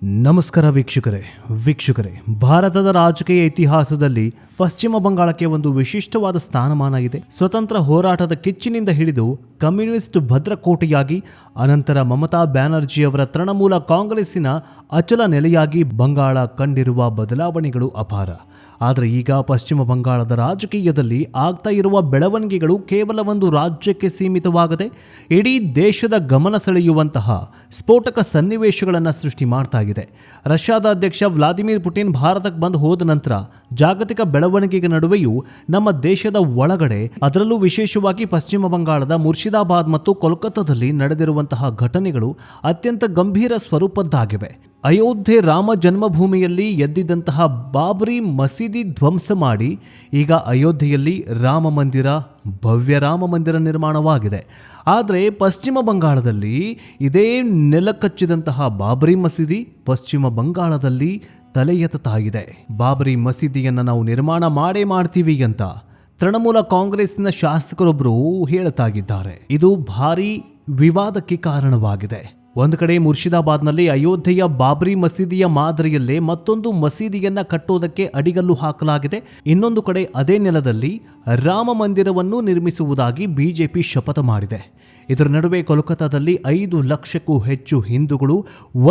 ನಮಸ್ಕಾರ ವೀಕ್ಷಕರೇ ಭಾರತದ ರಾಜಕೀಯ ಇತಿಹಾಸದಲ್ಲಿ ಪಶ್ಚಿಮ ಬಂಗಾಳಕ್ಕೆ ಒಂದು ವಿಶಿಷ್ಟವಾದ ಸ್ಥಾನಮಾನ ಇದೆ. ಸ್ವತಂತ್ರ ಹೋರಾಟದ ಕಿಚ್ಚಿನಿಂದ ಹಿಡಿದು ಕಮ್ಯುನಿಸ್ಟ್ ಭದ್ರಕೋಟೆಯಾಗಿ, ಅನಂತರ ಮಮತಾ ಬ್ಯಾನರ್ಜಿ ಅವರ ತೃಣಮೂಲ ಕಾಂಗ್ರೆಸ್ಸಿನ ಅಚಲ ನೆಲೆಯಾಗಿ ಬಂಗಾಳ ಕಂಡಿರುವ ಬದಲಾವಣೆಗಳು ಅಪಾರ. ಆದರೆ ಈಗ ಪಶ್ಚಿಮ ಬಂಗಾಳದ ರಾಜಕೀಯದಲ್ಲಿ ಆಗ್ತಾ ಇರುವ ಬೆಳವಣಿಗೆಗಳು ಕೇವಲ ಒಂದು ರಾಜ್ಯಕ್ಕೆ ಸೀಮಿತವಾಗದೆ ಇಡೀ ದೇಶದ ಗಮನ ಸೆಳೆಯುವಂತಹ ಸ್ಫೋಟಕ ಸನ್ನಿವೇಶಗಳನ್ನು ಸೃಷ್ಟಿ ಮಾಡ್ತಾ ಇದೆ. ರಷ್ಯಾದ ಅಧ್ಯಕ್ಷ ವ್ಲಾದಿಮಿರ್ ಪುಟಿನ್ ಭಾರತಕ್ಕೆ ಬಂದು ಹೋದ ನಂತರ ಜಾಗತಿಕ ಬೆಳವಣಿಗೆಗಳ ನಡುವೆಯೂ ನಮ್ಮ ದೇಶದ ಒಳಗಡೆ, ಅದರಲ್ಲೂ ವಿಶೇಷವಾಗಿ ಪಶ್ಚಿಮ ಬಂಗಾಳದ ಮುರ್ಷಿದಾಬಾದ್ ಮತ್ತು ಕೋಲ್ಕತ್ತಾದಲ್ಲಿ ನಡೆದಿರುವಂತಹ ಘಟನೆಗಳು ಅತ್ಯಂತ ಗಂಭೀರ ಸ್ವರೂಪದ್ದಾಗಿವೆ. ಅಯೋಧ್ಯೆ ರಾಮ ಜನ್ಮಭೂಮಿಯಲ್ಲಿ ಎದ್ದಿದ್ದಂತಹ ಬಾಬರಿ ಮಸೀದಿ ಧ್ವಂಸ ಮಾಡಿ ಈಗ ಅಯೋಧ್ಯೆಯಲ್ಲಿ ಭವ್ಯ ರಾಮ ಮಂದಿರ ನಿರ್ಮಾಣವಾಗಿದೆ. ಆದರೆ ಪಶ್ಚಿಮ ಬಂಗಾಳದಲ್ಲಿ ಇದೇ ನೆಲಕಚ್ಚಿದಂತಹ ಬಾಬರಿ ಮಸೀದಿ ಪಶ್ಚಿಮ ಬಂಗಾಳದಲ್ಲಿ ತಲೆ ಎತ್ತುತ್ತಾ ಇದೆ. ಬಾಬರಿ ಮಸೀದಿಯನ್ನು ನಾವು ನಿರ್ಮಾಣ ಮಾಡ್ತೀವಿ ಅಂತ ತೃಣಮೂಲ ಕಾಂಗ್ರೆಸ್ನ ಶಾಸಕರೊಬ್ಬರು ಹೇಳ್ತಾಗಿದ್ದಾರೆ. ಇದು ಭಾರೀ ವಿವಾದಕ್ಕೆ ಕಾರಣವಾಗಿದೆ. ಒಂದು ಕಡೆ ಮುರ್ಷಿದಾಬಾದ್ನಲ್ಲಿ ಅಯೋಧ್ಯೆಯ ಬಾಬರಿ ಮಸೀದಿಯ ಮಾದರಿಯಲ್ಲೇ ಮತ್ತೊಂದು ಮಸೀದಿಯನ್ನ ಕಟ್ಟೋದಕ್ಕೆ ಅಡಿಗಲ್ಲು ಹಾಕಲಾಗಿದೆ. ಇನ್ನೊಂದು ಕಡೆ ಅದೇ ನೆಲದಲ್ಲಿ ರಾಮ ಮಂದಿರವನ್ನು ನಿರ್ಮಿಸುವುದಾಗಿ ಬಿಜೆಪಿ ಶಪಥ ಮಾಡಿದೆ. ಇದರ ನಡುವೆ ಕೋಲ್ಕತ್ತಾದಲ್ಲಿ 5 ಲಕ್ಷಕ್ಕೂ ಹೆಚ್ಚು ಹಿಂದೂಗಳು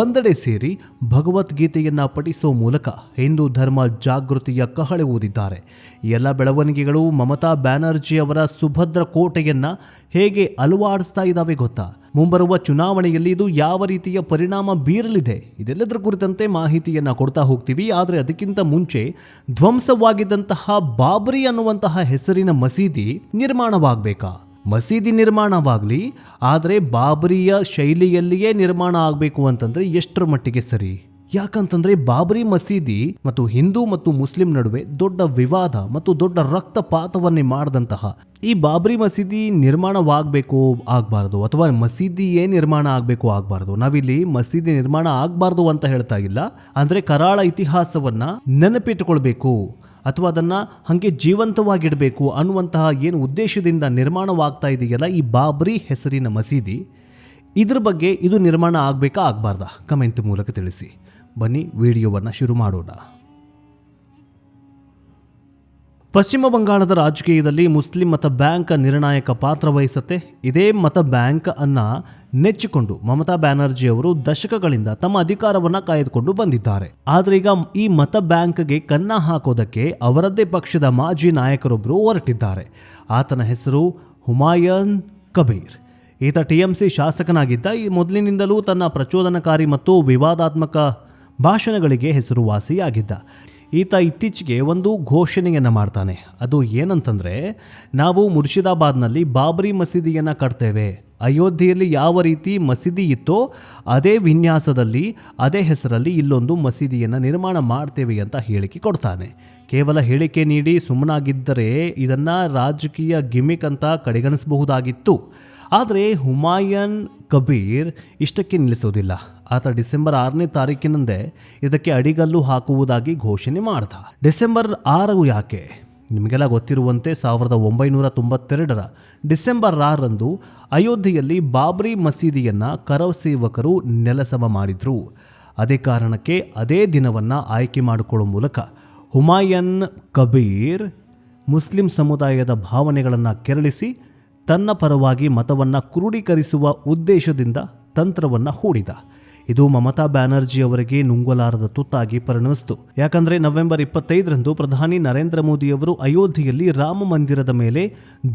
ಒಂದೆಡೆ ಸೇರಿ ಭಗವದ್ಗೀತೆಯನ್ನ ಪಠಿಸುವ ಮೂಲಕ ಹಿಂದೂ ಧರ್ಮ ಜಾಗೃತಿಯ ಕಹಳೆ ಊದಿದ್ದಾರೆ. ಎಲ್ಲ ಬೆಳವಣಿಗೆಗಳು ಮಮತಾ ಬ್ಯಾನರ್ಜಿ ಅವರ ಸುಭದ್ರ ಕೋಟೆಯನ್ನ ಹೇಗೆ ಅಲುವಾಡಿಸ್ತಾ ಇದ್ದಾವೆ ಗೊತ್ತಾ? ಮುಂಬರುವ ಚುನಾವಣೆಯಲ್ಲಿ ಇದು ಯಾವ ರೀತಿಯ ಪರಿಣಾಮ ಬೀರಲಿದೆ, ಇದೆಲ್ಲದರ ಕುರಿತಂತೆ ಮಾಹಿತಿಯನ್ನು ಕೊಡ್ತಾ ಹೋಗ್ತೀವಿ. ಆದರೆ ಅದಕ್ಕಿಂತ ಮುಂಚೆ ಧ್ವಂಸವಾಗಿದ್ದಂತಹ ಬಾಬರಿ ಅನ್ನುವಂತಹ ಹೆಸರಿನ ಮಸೀದಿ ನಿರ್ಮಾಣವಾಗಬೇಕಾ? ಮಸೀದಿ ನಿರ್ಮಾಣವಾಗಲಿ, ಆದರೆ ಬಾಬರಿಯ ಶೈಲಿಯಲ್ಲಿಯೇ ನಿರ್ಮಾಣ ಆಗಬೇಕು ಅಂತಂದ್ರೆ ಎಷ್ಟರ ಮಟ್ಟಿಗೆ ಸರಿ? ಯಾಕಂತಂದ್ರೆ ಬಾಬರಿ ಮಸೀದಿ ಮತ್ತು ಹಿಂದೂ ಮತ್ತು ಮುಸ್ಲಿಂ ನಡುವೆ ದೊಡ್ಡ ವಿವಾದ ಮತ್ತು ದೊಡ್ಡ ರಕ್ತಪಾತವನ್ನೇ ಮಾಡಿದಂತಹ ಈ ಬಾಬರಿ ಮಸೀದಿ ನಿರ್ಮಾಣವಾಗಬೇಕು ಆಗಬಾರ್ದು, ಅಥವಾ ಮಸೀದಿಯೇ ನಿರ್ಮಾಣ ಆಗಬೇಕು ಆಗಬಾರ್ದು. ನಾವಿಲ್ಲಿ ಮಸೀದಿ ನಿರ್ಮಾಣ ಆಗಬಾರ್ದು ಅಂತ ಹೇಳ್ತಾ ಇಲ್ಲ. ಅಂದ್ರೆ ಕರಾಳ ಇತಿಹಾಸವನ್ನ ನೆನಪಿಟ್ಟುಕೊಳ್ಬೇಕು ಅಥವಾ ಅದನ್ನ ಹಾಗೆ ಜೀವಂತವಾಗಿಡಬೇಕು ಅನ್ನುವಂತಹ ಏನು ಉದ್ದೇಶದಿಂದ ನಿರ್ಮಾಣವಾಗ್ತಾ ಇದೆಯಲ್ಲ ಈ ಬಾಬರಿ ಹೆಸರಿನ ಮಸೀದಿ, ಇದ್ರ ಬಗ್ಗೆ ಇದು ನಿರ್ಮಾಣ ಆಗಬೇಕಾ ಆಗಬಾರ್ದಾ? ಕಮೆಂಟ್ ಮೂಲಕ ತಿಳಿಸಿ. ಬನ್ನಿ ವಿಡಿಯೋವನ್ನು ಶುರು ಮಾಡೋಣ. ಪಶ್ಚಿಮ ಬಂಗಾಳದ ರಾಜಕೀಯದಲ್ಲಿ ಮುಸ್ಲಿಂ ಮತ ಬ್ಯಾಂಕ್ ನಿರ್ಣಾಯಕ ಪಾತ್ರ ವಹಿಸುತ್ತೆ. ಇದೇ ಮತ ಬ್ಯಾಂಕ್ ಅನ್ನ ನೆಚ್ಚಿಕೊಂಡು ಮಮತಾ ಬ್ಯಾನರ್ಜಿ ಅವರು ದಶಕಗಳಿಂದ ತಮ್ಮ ಅಧಿಕಾರವನ್ನ ಕಾಯ್ದುಕೊಂಡು ಬಂದಿದ್ದಾರೆ. ಆದ್ರೆ ಈಗ ಈ ಮತ ಬ್ಯಾಂಕ್ಗೆ ಕನ್ನ ಹಾಕೋದಕ್ಕೆ ಅವರದ್ದೇ ಪಕ್ಷದ ಮಾಜಿ ನಾಯಕರೊಬ್ಬರು ಹೊರಟಿದ್ದಾರೆ. ಆತನ ಹೆಸರು ಹುಮಾಯೂನ್ ಕಬೀರ್. ಈತ ಟಿಎಂಸಿ ಶಾಸಕನಾಗಿದ್ದ. ಈ ಮೊದಲಿನಿಂದಲೂ ತನ್ನ ಪ್ರಚೋದನಕಾರಿ ಮತ್ತು ವಿವಾದಾತ್ಮಕ ಭಾಷಣಗಳಿಗೆ ಹೆಸರುವಾಸಿಯಾಗಿದ್ದ. ಈತ ಇತ್ತೀಚೆಗೆ ಒಂದು ಘೋಷಣೆಯನ್ನು ಮಾಡ್ತಾನೆ. ಅದು ಏನಂತಂದರೆ, ನಾವು ಮುರ್ಷಿದಾಬಾದ್ನಲ್ಲಿ ಬಾಬರಿ ಮಸೀದಿಯನ್ನು ಕಟ್ತೇವೆ, ಅಯೋಧ್ಯೆಯಲ್ಲಿ ಯಾವ ರೀತಿ ಮಸೀದಿ ಇತ್ತೋ ಅದೇ ವಿನ್ಯಾಸದಲ್ಲಿ ಅದೇ ಹೆಸರಲ್ಲಿ ಇಲ್ಲೊಂದು ಮಸೀದಿಯನ್ನು ನಿರ್ಮಾಣ ಮಾಡ್ತೇವೆ ಅಂತ ಹೇಳಿಕೆ ಕೊಡ್ತಾನೆ. ಕೇವಲ ಹೇಳಿಕೆ ನೀಡಿ ಸುಮ್ಮನಾಗಿದ್ದರೆ ಇದನ್ನು ರಾಜಕೀಯ ಗಿಮಿಕ್ ಅಂತ ಕಡೆಗಣಿಸಬಹುದಾಗಿತ್ತು. ಆದರೆ ಹುಮಾಯೂನ್ ಕಬೀರ್ ಇಷ್ಟಕ್ಕೆ ನಿಲ್ಲಿಸೋದಿಲ್ಲ. ಆತ ಡಿಸೆಂಬರ್ 6ನೇ ತಾರೀಕಿನಂದೇ ಇದಕ್ಕೆ ಅಡಿಗಲ್ಲು ಹಾಕುವುದಾಗಿ ಘೋಷಣೆ ಮಾಡ್ದ. ಡಿಸೆಂಬರ್ 6 ಯಾಕೆ? ನಿಮಗೆಲ್ಲ ಗೊತ್ತಿರುವಂತೆ 1992ರ ಡಿಸೆಂಬರ್ 6ರಂದು ಅಯೋಧ್ಯೆಯಲ್ಲಿ ಬಾಬರಿ ಮಸೀದಿಯನ್ನು ಕರಸೇವಕರು ನೆಲಸಮ ಮಾಡಿದ್ರು. ಅದೇ ಕಾರಣಕ್ಕೆ ಅದೇ ದಿನವನ್ನು ಆಯ್ಕೆ ಮಾಡಿಕೊಳ್ಳುವ ಮೂಲಕ ಹುಮಾಯೂನ್ ಕಬೀರ್ ಮುಸ್ಲಿಂ ಸಮುದಾಯದ ಭಾವನೆಗಳನ್ನು ಕೆರಳಿಸಿ ತನ್ನ ಪರವಾಗಿ ಮತವನ್ನು ಕ್ರೋಢೀಕರಿಸುವ ಉದ್ದೇಶದಿಂದ ತಂತ್ರವನ್ನು ಹೂಡಿದ. ಇದು ಮಮತಾ ಬ್ಯಾನರ್ಜಿ ಅವರಿಗೆ ನುಂಗಲಾರದ ತುತ್ತಾಗಿ ಪರಿಣಮಿಸಿತು. ಯಾಕಂದರೆ ನವೆಂಬರ್ 25ರಂದು ಪ್ರಧಾನಿ ನರೇಂದ್ರ ಮೋದಿ ಅವರು ಅಯೋಧ್ಯೆಯಲ್ಲಿ ರಾಮ ಮಂದಿರದ ಮೇಲೆ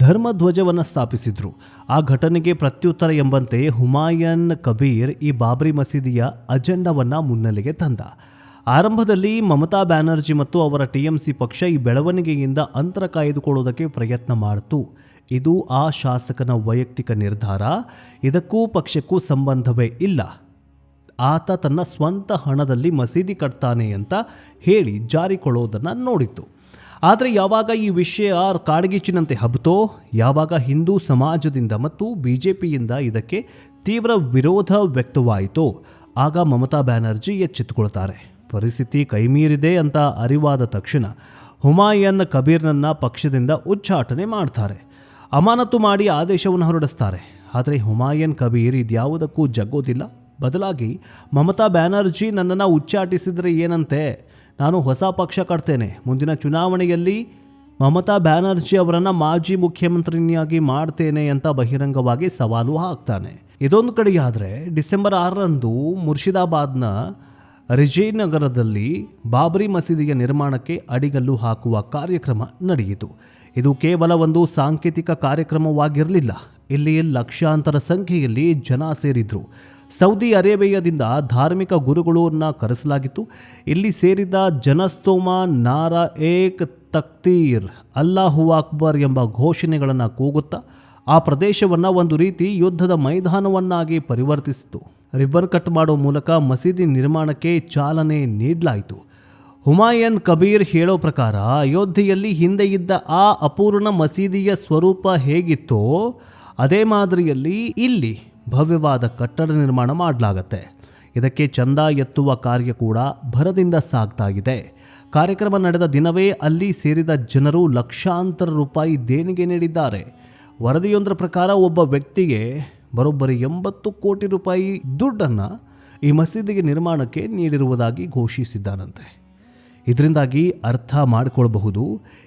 ಧರ್ಮಧ್ವಜವನ್ನು ಸ್ಥಾಪಿಸಿದ್ರು. ಆ ಘಟನೆಗೆ ಪ್ರತ್ಯುತ್ತರ ಎಂಬಂತೆ ಹುಮಾಯೂನ್ ಕಬೀರ್ ಈ ಬಾಬರಿ ಮಸೀದಿಯ ಅಜೆಂಡಾವನ್ನು ಮುನ್ನೆಲೆಗೆ ತಂದ. ಆರಂಭದಲ್ಲಿ ಮಮತಾ ಬ್ಯಾನರ್ಜಿ ಮತ್ತು ಅವರ ಟಿಎಂಸಿ ಪಕ್ಷ ಈ ಬೆಳವಣಿಗೆಯಿಂದ ಅಂತರ ಕಾಯ್ದುಕೊಳ್ಳುವುದಕ್ಕೆ ಪ್ರಯತ್ನ ಮಾಡಿತು. ಇದು ಆ ಶಾಸಕನ ವೈಯಕ್ತಿಕ ನಿರ್ಧಾರ, ಇದಕ್ಕೂ ಪಕ್ಷಕ್ಕೂ ಸಂಬಂಧವೇ ಇಲ್ಲ, ಆತ ತನ್ನ ಸ್ವಂತ ಹಣದಲ್ಲಿ ಮಸೀದಿ ಕಟ್ತಾನೆ ಅಂತ ಹೇಳಿ ಜಾರಿಕೊಳ್ಳೋದನ್ನು ನೋಡಿತ್ತು. ಆದರೆ ಯಾವಾಗ ಈ ವಿಷಯ ಕಾಡ್ಗಿಚ್ಚಿನಂತೆ ಹಬ್ಬಿತೋ, ಯಾವಾಗ ಹಿಂದೂ ಸಮಾಜದಿಂದ ಮತ್ತು ಬಿಜೆಪಿಯಿಂದ ಇದಕ್ಕೆ ತೀವ್ರ ವಿರೋಧ ವ್ಯಕ್ತವಾಯಿತೋ, ಆಗ ಮಮತಾ ಬ್ಯಾನರ್ಜಿ ಎಚ್ಚೆತ್ತುಕೊಳ್ತಾರೆ. ಪರಿಸ್ಥಿತಿ ಕೈಮೀರಿದೆ ಅಂತ ಅರಿವಾದ ತಕ್ಷಣ ಹುಮಾಯೂನ್ ಕಬೀರ್ನನ್ನ ಪಕ್ಷದಿಂದ ಉಚ್ಚಾಟನೆ ಮಾಡ್ತಾರೆ, ಅಮಾನತು ಮಾಡಿ ಆದೇಶವನ್ನು ಹೊರಡಿಸ್ತಾರೆ. ಆದರೆ ಹುಮಾಯೂನ್ ಕಬೀರ್ ಇದ್ಯಾವುದಕ್ಕೂ ಜಗ್ಗೋದಿಲ್ಲ. ಬದಲಾಗಿ ಮಮತಾ ಬ್ಯಾನರ್ಜಿ ನನ್ನನ್ನು ಉಚ್ಚಾಟಿಸಿದರೆ ಏನಂತೆ, ನಾನು ಹೊಸ ಪಕ್ಷ ಕಟ್ತೇನೆ, ಮುಂದಿನ ಚುನಾವಣೆಯಲ್ಲಿ ಮಮತಾ ಬ್ಯಾನರ್ಜಿ ಅವರನ್ನು ಮಾಜಿ ಮುಖ್ಯಮಂತ್ರಿನಿಯಾಗಿ ಮಾಡ್ತೇನೆ ಅಂತ ಬಹಿರಂಗವಾಗಿ ಸವಾಲು ಹಾಕ್ತಾನೆ. ಇದೊಂದು ಕಡೆಯಾದರೆ ಡಿಸೆಂಬರ್ 6ರಂದು ಮುರ್ಷಿದಾಬಾದ್ನ ರಿಜಯನಗರದಲ್ಲಿ ಬಾಬರಿ ಮಸೀದಿಯ ನಿರ್ಮಾಣಕ್ಕೆ ಅಡಿಗಲ್ಲು ಹಾಕುವ ಕಾರ್ಯಕ್ರಮ ನಡೆಯಿತು. ಇದು ಕೇವಲ ಒಂದು ಸಾಂಕೇತಿಕ ಕಾರ್ಯಕ್ರಮವಾಗಿರಲಿಲ್ಲ. ಇಲ್ಲಿ ಲಕ್ಷಾಂತರ ಸಂಖ್ಯೆಯಲ್ಲಿ ಜನ ಸೇರಿದ್ರು. ಸೌದಿ ಅರೇಬಿಯಾದಿಂದ ಧಾರ್ಮಿಕ ಗುರುಗಳನ್ನ ಕರೆಸಲಾಗಿತ್ತು. ಇಲ್ಲಿ ಸೇರಿದ ಜನಸ್ತೋಮ ನಾರಾ ಏಕ್ ತಕ್ತೀರ್, ಅಲ್ಲಾಹು ಅಕ್ಬರ್ ಎಂಬ ಘೋಷಣೆಗಳನ್ನು ಕೂಗುತ್ತಾ ಆ ಪ್ರದೇಶವನ್ನು ಒಂದು ರೀತಿ ಯುದ್ಧದ ಮೈದಾನವನ್ನಾಗಿ ಪರಿವರ್ತಿಸಿತು. ರಿಬ್ಬನ್ ಕಟ್ ಮಾಡೋ ಮೂಲಕ ಮಸೀದಿ ನಿರ್ಮಾಣಕ್ಕೆ ಚಾಲನೆ ನೀಡಲಾಯಿತು. ಹುಮಾಯೂನ್ ಕಬೀರ್ ಹೇಳೋ ಪ್ರಕಾರ ಅಯೋಧ್ಯೆಯಲ್ಲಿ ಹಿಂದೆ ಇದ್ದ ಆ ಅಪೂರ್ಣ ಮಸೀದಿಯ ಸ್ವರೂಪ ಹೇಗಿತ್ತೋ ಅದೇ ಮಾದರಿಯಲ್ಲಿ ಇಲ್ಲಿ ಭವ್ಯವಾದ ಕಟ್ಟಡ ನಿರ್ಮಾಣ ಮಾಡಲಾಗತ್ತೆ. ಇದಕ್ಕೆ ಚಂದ ಎತ್ತುವ ಕಾರ್ಯ ಕೂಡ ಭರದಿಂದ ಸಾಗ್ತಾ ಇದೆ. ಕಾರ್ಯಕ್ರಮ ನಡೆದ ದಿನವೇ ಅಲ್ಲಿ ಸೇರಿದ ಜನರು ಲಕ್ಷಾಂತರ ರೂಪಾಯಿ ದೇಣಿಗೆ ನೀಡಿದ್ದಾರೆ. ವರದಿಯೊಂದರ ಪ್ರಕಾರ ಒಬ್ಬ ವ್ಯಕ್ತಿಗೆ ಬರೋಬ್ಬರಿ 80 ಕೋಟಿ ರೂಪಾಯಿ ದುಡ್ಡನ್ನು ಈ ಮಸೀದಿಗೆ ನಿರ್ಮಾಣಕ್ಕೆ ನೀಡಿರುವುದಾಗಿ ಘೋಷಿಸಿದ್ದಾನಂತೆ. ಇದರಿಂದಾಗಿ ಅರ್ಥ ಮಾಡಿಕೊಳ್ಳಬಹುದು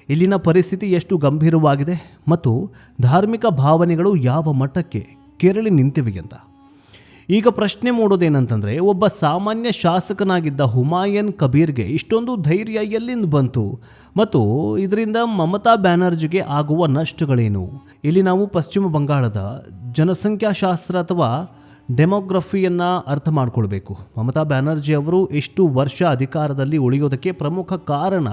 ಇಲ್ಲಿನ ಪರಿಸ್ಥಿತಿ ಎಷ್ಟು ಗಂಭೀರವಾಗಿದೆ ಮತ್ತು ಧಾರ್ಮಿಕ ಭಾವನೆಗಳು ಯಾವ ಮಟ್ಟಕ್ಕೆ ಕೆರಳಿ ನಿಂತಿವೆ ಅಂತ. ಈಗ ಪ್ರಶ್ನೆ ಮೂಡೋದೇನಂತಂದರೆ, ಒಬ್ಬ ಸಾಮಾನ್ಯ ಶಾಸಕನಾಗಿದ್ದ ಹುಮಾಯೂನ್ ಕಬೀರ್ಗೆ ಇಷ್ಟೊಂದು ಧೈರ್ಯ ಎಲ್ಲಿಂದ ಬಂತು ಮತ್ತು ಇದರಿಂದ ಮಮತಾ ಬ್ಯಾನರ್ಜಿಗೆ ಆಗುವ ನಷ್ಟಗಳೇನು? ಇಲ್ಲಿ ನಾವು ಪಶ್ಚಿಮ ಬಂಗಾಳದ ಜನಸಂಖ್ಯಾಶಾಸ್ತ್ರ ಅಥವಾ ಡೆಮೋಗ್ರಫಿಯನ್ನು ಅರ್ಥ ಮಾಡಿಕೊಳ್ಬೇಕು. ಮಮತಾ ಬ್ಯಾನರ್ಜಿ ಅವರು ಎಷ್ಟು ವರ್ಷ ಅಧಿಕಾರದಲ್ಲಿ ಉಳಿಯೋದಕ್ಕೆ ಪ್ರಮುಖ ಕಾರಣ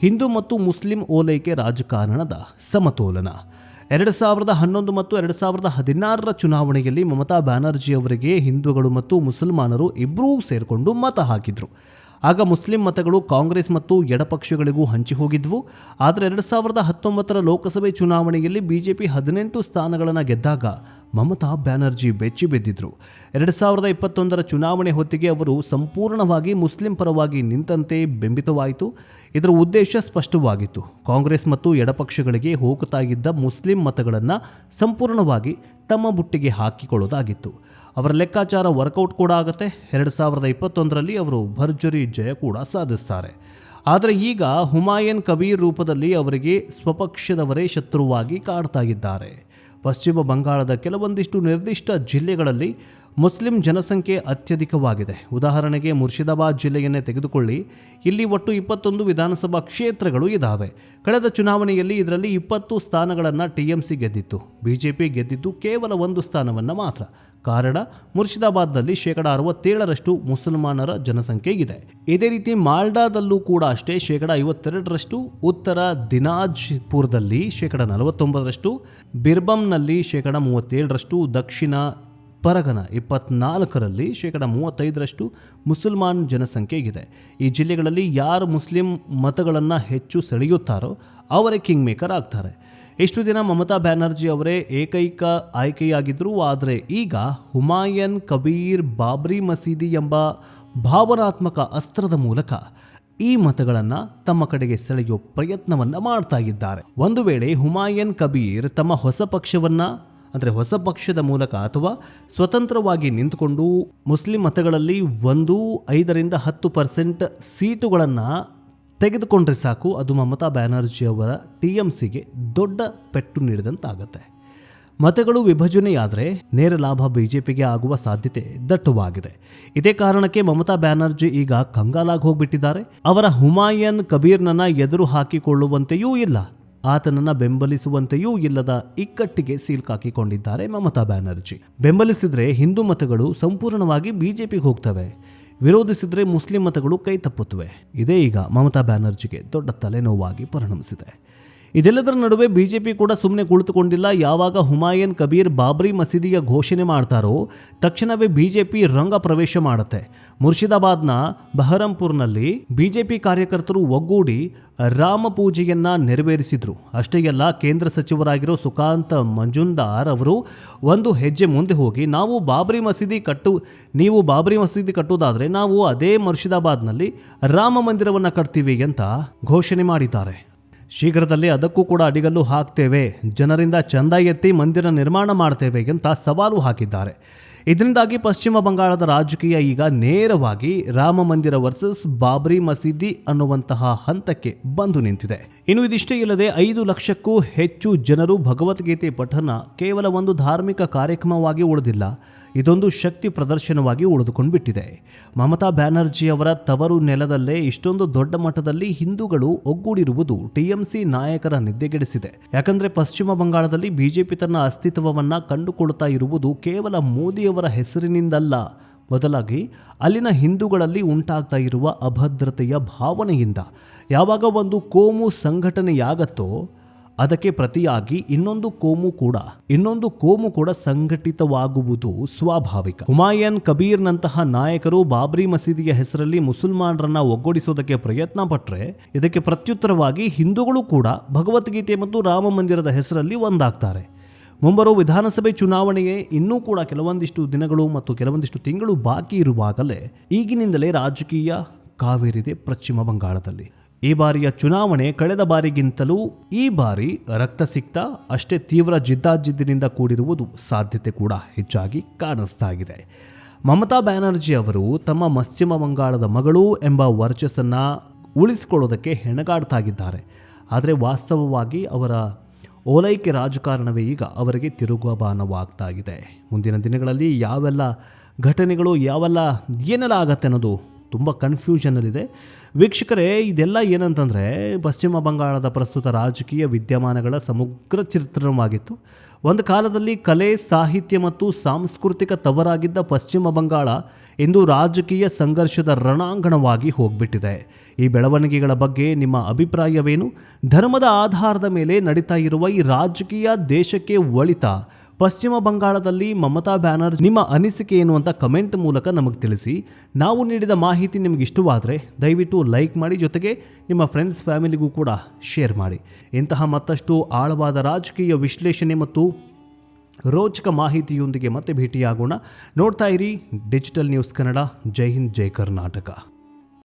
ಹಿಂದೂ ಮತ್ತು ಮುಸ್ಲಿಂ ಓಲೈಕೆ ರಾಜಕಾರಣದ ಸಮತೋಲನ. 2011 ಮತ್ತು 2016ರ ಚುನಾವಣೆಯಲ್ಲಿ ಮಮತಾ ಬ್ಯಾನರ್ಜಿ ಅವರಿಗೆ ಹಿಂದೂಗಳು ಮತ್ತು ಮುಸಲ್ಮಾನರು ಇಬ್ಬರೂ ಸೇರಿಕೊಂಡು ಮತ ಹಾಕಿದ್ರು. ಆಗ ಮುಸ್ಲಿಂ ಮತಗಳು ಕಾಂಗ್ರೆಸ್ ಮತ್ತು ಎಡಪಕ್ಷಗಳಿಗೂ ಹಂಚಿ ಹೋಗಿದ್ವು. ಆದರೆ 2019ರ ಲೋಕಸಭೆ ಚುನಾವಣೆಯಲ್ಲಿ ಬಿಜೆಪಿ 18 ಸ್ಥಾನಗಳನ್ನು ಗೆದ್ದಾಗ ಮಮತಾ ಬ್ಯಾನರ್ಜಿ ಬೆಚ್ಚಿ ಬಿದ್ದಿದ್ರು. 2021ರ ಚುನಾವಣೆ ಹೊತ್ತಿಗೆ ಅವರು ಸಂಪೂರ್ಣವಾಗಿ ಮುಸ್ಲಿಂ ಪರವಾಗಿ ನಿಂತಂತೆ ಬಿಂಬಿತವಾಯಿತು. ಇದರ ಉದ್ದೇಶ ಸ್ಪಷ್ಟವಾಗಿತ್ತು. ಕಾಂಗ್ರೆಸ್ ಮತ್ತು ಎಡಪಕ್ಷಗಳಿಗೆ ಹೋಗುತ್ತಾ ಇದ್ದ ಮುಸ್ಲಿಂ ಮತಗಳನ್ನು ಸಂಪೂರ್ಣವಾಗಿ ತಮ್ಮ ಬುಟ್ಟಿಗೆ ಹಾಕಿಕೊಳ್ಳೋದಾಗಿತ್ತು. ಅವರ ಲೆಕ್ಕಾಚಾರ ವರ್ಕೌಟ್ ಕೂಡ ಆಗುತ್ತೆ. 2021ರಲ್ಲಿ ಅವರು ಭರ್ಜರಿ ಜಯ ಕೂಡ ಸಾಧಿಸ್ತಾರೆ. ಆದರೆ ಈಗ ಹುಮಾಯೂನ್ ಕಬೀರ್ ರೂಪದಲ್ಲಿ ಅವರಿಗೆ ಸ್ವಪಕ್ಷದವರೇ ಶತ್ರುವಾಗಿ ಕಾಡ್ತಾ ಇದ್ದಾರೆ. ಪಶ್ಚಿಮ ಬಂಗಾಳದ ಕೆಲವೊಂದಿಷ್ಟು ನಿರ್ದಿಷ್ಟ ಜಿಲ್ಲೆಗಳಲ್ಲಿ ಮುಸ್ಲಿಂ ಜನಸಂಖ್ಯೆ ಅತ್ಯಧಿಕವಾಗಿದೆ. ಉದಾಹರಣೆಗೆ ಮುರ್ಷಿದಾಬಾದ್ ಜಿಲ್ಲೆಯನ್ನೇ ತೆಗೆದುಕೊಳ್ಳಿ. ಇಲ್ಲಿ ಒಟ್ಟು 21 ವಿಧಾನಸಭಾ ಕ್ಷೇತ್ರಗಳು ಇದ್ದಾವೆ. ಕಳೆದ ಚುನಾವಣೆಯಲ್ಲಿ ಇದರಲ್ಲಿ 20 ಸ್ಥಾನಗಳನ್ನು ಟಿಎಂಸಿ ಗೆದ್ದಿತ್ತು. ಬಿಜೆಪಿ ಗೆದ್ದಿದ್ದು ಕೇವಲ 1 ಸ್ಥಾನವನ್ನು ಮಾತ್ರ. ಕಾರಣ, ಮುರ್ಷಿದಾಬಾದ್ನಲ್ಲಿ 67% ಮುಸಲ್ಮಾನರ ಜನಸಂಖ್ಯೆ ಇದೆ. ಇದೇ ರೀತಿ ಮಾಲ್ಡಾದಲ್ಲೂ ಕೂಡ ಅಷ್ಟೇ 52%, ಉತ್ತರ ದಿನಾಜ್ಪುರದಲ್ಲಿ 49%, ಬಿರ್ಬಂನಲ್ಲಿ 37%, ದಕ್ಷಿಣ ಪರಗನ 24ರಲ್ಲಿ 35% ಮುಸಲ್ಮಾನ್ ಜನಸಂಖ್ಯೆ ಇದೆ. ಈ ಜಿಲ್ಲೆಗಳಲ್ಲಿ ಯಾರು ಮುಸ್ಲಿಂ ಮತಗಳನ್ನು ಹೆಚ್ಚು ಸೆಳೆಯುತ್ತಾರೋ ಅವರೇ ಕಿಂಗ್ ಮೇಕರ್ ಆಗ್ತಾರೆ. ಇಷ್ಟು ದಿನ ಮಮತಾ ಬ್ಯಾನರ್ಜಿ ಅವರೇ ಏಕೈಕ ಆಯ್ಕೆಯಾಗಿದ್ದರು. ಆದರೆ ಈಗ ಹುಮಾಯೂನ್ ಕಬೀರ್ ಬಾಬ್ರಿ ಮಸೀದಿ ಎಂಬ ಭಾವನಾತ್ಮಕ ಅಸ್ತ್ರದ ಮೂಲಕ ಈ ಮತಗಳನ್ನು ತಮ್ಮ ಕಡೆಗೆ ಸೆಳೆಯೋ ಪ್ರಯತ್ನವನ್ನು ಮಾಡ್ತಾ ಇದ್ದಾರೆ. ಒಂದು ವೇಳೆ ಹುಮಾಯೂನ್ ಕಬೀರ್ ತಮ್ಮ ಹೊಸ ಪಕ್ಷದ ಮೂಲಕ ಅಥವಾ ಸ್ವತಂತ್ರವಾಗಿ ನಿಂತುಕೊಂಡು ಮುಸ್ಲಿಂ ಮತಗಳಲ್ಲಿ 5ರಿಂದ 10% ಸೀಟುಗಳನ್ನು ತೆಗೆದುಕೊಂಡ್ರೆ ಸಾಕು, ಅದು ಮಮತಾ ಬ್ಯಾನರ್ಜಿ ಅವರ ಟಿಎಂಸಿಗೆ ದೊಡ್ಡ ಪೆಟ್ಟು ನೀಡಿದಂತಾಗುತ್ತೆ. ಮತಗಳು ವಿಭಜನೆಯಾದರೆ ನೇರ ಲಾಭ ಬಿಜೆಪಿಗೆ ಆಗುವ ಸಾಧ್ಯತೆ ದಟ್ಟವಾಗಿದೆ. ಇದೇ ಕಾರಣಕ್ಕೆ ಮಮತಾ ಬ್ಯಾನರ್ಜಿ ಈಗ ಕಂಗಾಲಾಗಿ ಹೋಗ್ಬಿಟ್ಟಿದ್ದಾರೆ. ಅವರ ಹುಮಾಯೂನ್ ಕಬೀರ್ನನ್ನ ಎದುರು ಹಾಕಿಕೊಳ್ಳುವಂತೆಯೂ ಇಲ್ಲ, ಆತನನ್ನು ಬೆಂಬಲಿಸುವಂತೆಯೂ ಇಲ್ಲದ ಇಕ್ಕಟ್ಟಿಗೆ ಸಿಲುಕಾಕಿಕೊಂಡಿದ್ದಾರೆ ಮಮತಾ ಬ್ಯಾನರ್ಜಿ. ಬೆಂಬಲಿಸಿದ್ರೆ ಹಿಂದೂ ಮತಗಳು ಸಂಪೂರ್ಣವಾಗಿ ಬಿಜೆಪಿಗೆ ಹೋಗ್ತವೆ, ವಿರೋಧಿಸಿದ್ರೆ ಮುಸ್ಲಿಂ ಮತಗಳು ಕೈ ತಪ್ಪುತ್ತವೆ. ಇದೇ ಈಗ ಮಮತಾ ಬ್ಯಾನರ್ಜಿಗೆ ದೊಡ್ಡ ತಲೆನೋವಾಗಿ ಪರಿಣಮಿಸಿದೆ. ಇದೆಲ್ಲದರ ನಡುವೆ ಬಿಜೆಪಿ ಕೂಡ ಸುಮ್ಮನೆ ಕುಳಿತುಕೊಂಡಿಲ್ಲ. ಯಾವಾಗ ಹುಮಾಯೂನ್ ಕಬೀರ್ ಬಾಬ್ರಿ ಮಸೀದಿಯ ಘೋಷಣೆ ಮಾಡ್ತಾರೋ ತಕ್ಷಣವೇ ಬಿಜೆಪಿ ರಂಗ ಪ್ರವೇಶ ಮಾಡುತ್ತೆ. ಮುರ್ಷಿದಾಬಾದ್ನ ಬಹರಂಪುರ್ನಲ್ಲಿ ಬಿಜೆಪಿ ಕಾರ್ಯಕರ್ತರು ಒಗ್ಗೂಡಿ ರಾಮ ಪೂಜೆಯನ್ನ ನೆರವೇರಿಸಿದ್ರು. ಅಷ್ಟೇ ಅಲ್ಲ, ಕೇಂದ್ರ ಸಚಿವರಾಗಿರೋ ಸುಕಾಂತ್ ಮಂಜುಂದಾರ್ ಅವರು ಒಂದು ಹೆಜ್ಜೆ ಮುಂದೆ ಹೋಗಿ ನೀವು ಬಾಬ್ರಿ ಮಸೀದಿ ಕಟ್ಟೋದಾದ್ರೆ ನಾವು ಅದೇ ಮುರ್ಷಿದಾಬಾದ್ನಲ್ಲಿ ರಾಮ ಮಂದಿರವನ್ನು ಕಟ್ತೀವಿ ಅಂತ ಘೋಷಣೆ ಮಾಡಿದ್ದಾರೆ. ಶೀಘ್ರದಲ್ಲೇ ಅದಕ್ಕೂ ಕೂಡ ಅಡಿಗಲ್ಲು ಹಾಕ್ತೇವೆ, ಜನರಿಂದ ಚಂದ ಎತ್ತಿ ಮಂದಿರ ನಿರ್ಮಾಣ ಮಾಡ್ತೇವೆ ಅಂತ ಸವಾಲು ಹಾಕಿದ್ದಾರೆ. ಇದರಿಂದಾಗಿ ಪಶ್ಚಿಮ ಬಂಗಾಳದ ರಾಜಕೀಯ ಈಗ ನೇರವಾಗಿ ರಾಮ ಮಂದಿರ ವರ್ಸಸ್ ಬಾಬ್ರಿ ಮಸೀದಿ ಅನ್ನುವಂತಹ ಹಂತಕ್ಕೆ ಬಂದು ನಿಂತಿದೆ. ಇನ್ನು ಇದಿಷ್ಟೇ ಇಲ್ಲದೆ 5 ಲಕ್ಷಕ್ಕೂ ಹೆಚ್ಚು ಜನರು ಭಗವದ್ಗೀತೆ ಪಠನ ಕೇವಲ ಒಂದು ಧಾರ್ಮಿಕ ಕಾರ್ಯಕ್ರಮವಾಗಿ ಉಳಿದಿಲ್ಲ, ಇದೊಂದು ಶಕ್ತಿ ಪ್ರದರ್ಶನವಾಗಿ ಉಳಿದುಕೊಂಡು ಬಿಟ್ಟಿದೆ. ಮಮತಾ ಬ್ಯಾನರ್ಜಿ ಅವರ ತವರು ನೆಲದಲ್ಲೇ ಇಷ್ಟೊಂದು ದೊಡ್ಡ ಮಟ್ಟದಲ್ಲಿ ಹಿಂದೂಗಳು ಒಗ್ಗೂಡಿರುವುದು ಟಿಎಂಸಿ ನಾಯಕರ ನಿದ್ದೆಗೆಡಿಸಿದೆ. ಯಾಕಂದ್ರೆ ಪಶ್ಚಿಮ ಬಂಗಾಳದಲ್ಲಿ ಬಿಜೆಪಿ ತನ್ನ ಅಸ್ತಿತ್ವವನ್ನ ಕಂಡುಕೊಳ್ತಾ ಇರುವುದು ಕೇವಲ ಮೋದಿಯವರ ಹೆಸರಿನಿಂದಲ್ಲ, ಬದಲಾಗಿ ಅಲ್ಲಿನ ಹಿಂದೂಗಳಲ್ಲಿ ಉಂಟಾಗ್ತಾ ಇರುವ ಅಭದ್ರತೆಯ ಭಾವನೆಯಿಂದ. ಯಾವಾಗ ಒಂದು ಕೋಮು ಸಂಘಟನೆಯಾಗತ್ತೋ ಅದಕ್ಕೆ ಪ್ರತಿಯಾಗಿ ಇನ್ನೊಂದು ಕೋಮು ಕೂಡ ಸಂಘಟಿತವಾಗುವುದು ಸ್ವಾಭಾವಿಕ. ಹುಮಾಯೂನ್ ಕಬೀರ್ನಂತಹ ನಾಯಕರು ಬಾಬ್ರಿ ಮಸೀದಿಯ ಹೆಸರಲ್ಲಿ ಮುಸಲ್ಮಾನರನ್ನ ಒಗ್ಗೂಡಿಸೋದಕ್ಕೆ ಪ್ರಯತ್ನ ಪಟ್ಟರೆ, ಇದಕ್ಕೆ ಪ್ರತ್ಯುತ್ತರವಾಗಿ ಹಿಂದೂಗಳು ಕೂಡ ಭಗವದ್ಗೀತೆ ಮತ್ತು ರಾಮ ಮಂದಿರದ ಹೆಸರಲ್ಲಿ ಒಂದಾಗ್ತಾರೆ. ಮುಂಬರುವ ವಿಧಾನಸಭೆ ಚುನಾವಣೆಗೆ ಇನ್ನೂ ಕೂಡ ಕೆಲವೊಂದಿಷ್ಟು ದಿನಗಳು ಮತ್ತು ಕೆಲವೊಂದಿಷ್ಟು ತಿಂಗಳು ಬಾಕಿ ಇರುವಾಗಲೇ ಈಗಿನಿಂದಲೇ ರಾಜಕೀಯ ಕಾವೇರಿದೆ ಪಶ್ಚಿಮ ಬಂಗಾಳದಲ್ಲಿ. ಈ ಬಾರಿಯ ಚುನಾವಣೆ ಕಳೆದ ಬಾರಿಗಿಂತಲೂ ಈ ಬಾರಿ ರಕ್ತಸಿಕ್ತ, ಅಷ್ಟೇ ತೀವ್ರ ಜಿದ್ದಾಜಿದ್ದಿನಿಂದ ಕೂಡಿರುವುದು ಸಾಧ್ಯತೆ ಕೂಡ ಹೆಚ್ಚಾಗಿ ಕಾಣಿಸ್ತಾ ಇದೆ. ಮಮತಾ ಬ್ಯಾನರ್ಜಿ ಅವರು ತಮ್ಮ ಪಶ್ಚಿಮ ಬಂಗಾಳದ ಮಗಳು ಎಂಬ ವರ್ಚಸ್ಸನ್ನು ಉಳಿಸಿಕೊಳ್ಳೋದಕ್ಕೆ ಹೆಣಗಾಡ್ತಾಗಿದ್ದಾರೆ. ಆದರೆ ವಾಸ್ತವವಾಗಿ ಅವರ ಓಲೈಕೆ ರಾಜಕಾರಣವೇ ಈಗ ಅವರಿಗೆ ತಿರುಗುಬಾಣವಾಗ್ತಾ ಇದೆ. ಮುಂದಿನ ದಿನಗಳಲ್ಲಿ ಯಾವೆಲ್ಲ ಘಟನೆಗಳು ಏನೆಲ್ಲ ಆಗತ್ತೆ ಅನ್ನೋದು ತುಂಬ ಕನ್ಫ್ಯೂಷನಲ್ಲಿದೆ. ವೀಕ್ಷಕರೇ, ಇದೆಲ್ಲ ಏನಂತಂದರೆ ಪಶ್ಚಿಮ ಬಂಗಾಳದ ಪ್ರಸ್ತುತ ರಾಜಕೀಯ ವಿದ್ಯಮಾನಗಳ ಸಮಗ್ರ ಚಿತ್ರಣವಾಗಿತ್ತು. ಒಂದು ಕಾಲದಲ್ಲಿ ಕಲೆ, ಸಾಹಿತ್ಯ ಮತ್ತು ಸಾಂಸ್ಕೃತಿಕ ತವರಾಗಿದ್ದ ಪಶ್ಚಿಮ ಬಂಗಾಳ ಇಂದು ರಾಜಕೀಯ ಸಂಘರ್ಷದ ರಣಾಂಗಣವಾಗಿ ಹೋಗ್ಬಿಟ್ಟಿದೆ. ಈ ಬೆಳವಣಿಗೆಗಳ ಬಗ್ಗೆ ನಿಮ್ಮ ಅಭಿಪ್ರಾಯವೇನು? ಧರ್ಮದ ಆಧಾರದ ಮೇಲೆ ನಡೀತಾ ಇರುವ ಈ ರಾಜಕೀಯ ದೇಶಕ್ಕೆ ಒಳಿತಾ? ಪಶ್ಚಿಮ ಬಂಗಾಳದಲ್ಲಿ ಮಮತಾ ಬ್ಯಾನರ್ಜಿ, ನಿಮ್ಮ ಅನಿಸಿಕೆ ಏನು ಅಂತ ಕಮೆಂಟ್ ಮೂಲಕ ನಮಗೆ ತಿಳಿಸಿ. ನಾವು ನೀಡಿದ ಮಾಹಿತಿ ನಿಮಗೆ ಇಷ್ಟವಾದರೆ ದಯವಿಟ್ಟು ಲೈಕ್ ಮಾಡಿ, ಜೊತೆಗೆ ನಿಮ್ಮ ಫ್ರೆಂಡ್ಸ್ ಫ್ಯಾಮಿಲಿಗೂ ಕೂಡ ಶೇರ್ ಮಾಡಿ. ಇಂತಹ ಮತ್ತಷ್ಟು ಆಳವಾದ ರಾಜಕೀಯ ವಿಶ್ಲೇಷಣೆ ಮತ್ತು ರೋಚಕ ಮಾಹಿತಿಯೊಂದಿಗೆ ಮತ್ತೆ ಭೇಟಿಯಾಗೋಣ. ನೋಡ್ತಾ ಇರಿ ಡಿಜಿಟಲ್ ನ್ಯೂಸ್ ಕನ್ನಡ. ಜೈ ಹಿಂದ್, ಜೈ ಕರ್ನಾಟಕ.